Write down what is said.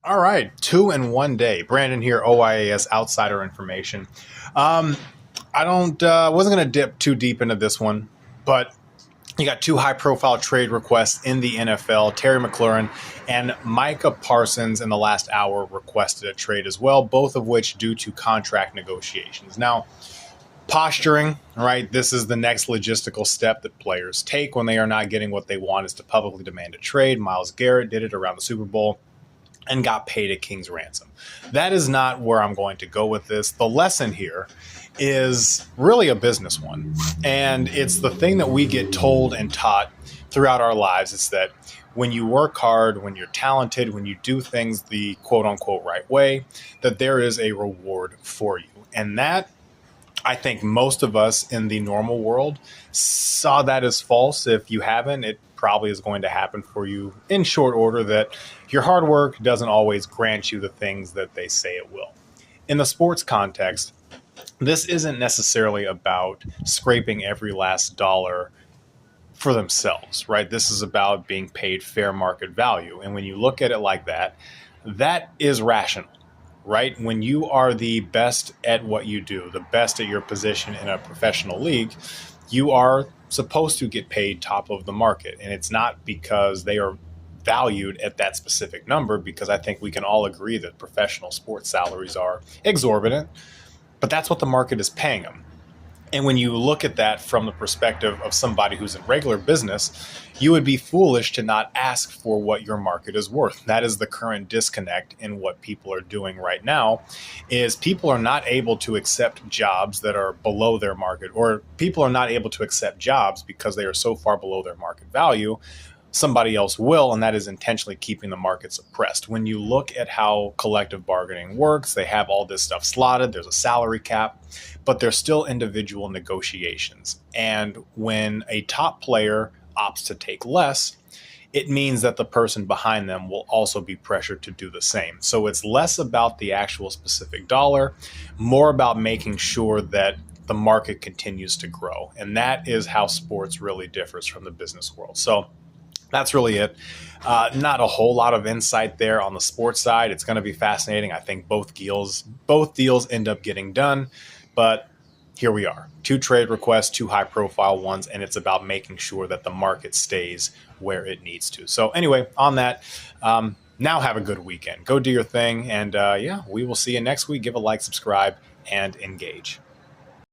All right, two in one day. Brandon here, OIAS Outsider Information. Um, I don't wasn't going to dip too deep into this one, but you got two high-profile trade requests in the NFL. Terry McClaurin and Micah Parsons in the last hour requested a trade as well, both of which due to contract negotiations. Now, posturing, right? This is the next logistical step that players take when they are not getting what they want, is to publicly demand a trade. Myles Garrett did it around the Super Bowl and got paid a king's ransom. That is not where I'm going to go with this. The lesson here is really a business one. And it's the thing that we get told and taught throughout our lives. It's that when you work hard, when you're talented, when you do things the quote unquote right way, that there is a reward for you. And that, I think most of us in the normal world saw that as false. If you haven't, it probably is going to happen for you in short order, that your hard work doesn't always grant you the things that they say it will. In the sports context, this isn't necessarily about scraping every last dollar for themselves, right? This is about being paid fair market value. And when you look at it like that, that is rational, right? When you are the best at what you do, the best at your position in a professional league, you are supposed to get paid top of the market. And it's not because they are valued at that specific number, because I think we can all agree that professional sports salaries are exorbitant, but that's what the market is paying them. And when you look at that from the perspective of somebody who's in regular business, you would be foolish to not ask for what your market is worth. That is the current disconnect in what people are doing right now, is people are not able to accept jobs that are below their market, or people are not able to accept jobs because they are so far below their market value. Somebody else will, and that is intentionally keeping the market suppressed. When you look at how collective bargaining works, they have all this stuff slotted. There's a salary cap, but there's still individual negotiations. And when a top player opts to take less, it means that the person behind them will also be pressured to do the same. So it's less about the actual specific dollar, more about making sure that the market continues to grow. And that is how sports really differs from the business world. So that's really it. Not a whole lot of insight there on the sports side. It's going to be fascinating. I think both deals end up getting done, but here we are. Two trade requests, two high-profile ones, and it's about making sure that the market stays where it needs to. So anyway, on that, now have a good weekend. Go do your thing, and we will see you next week. Give a like, subscribe, and engage.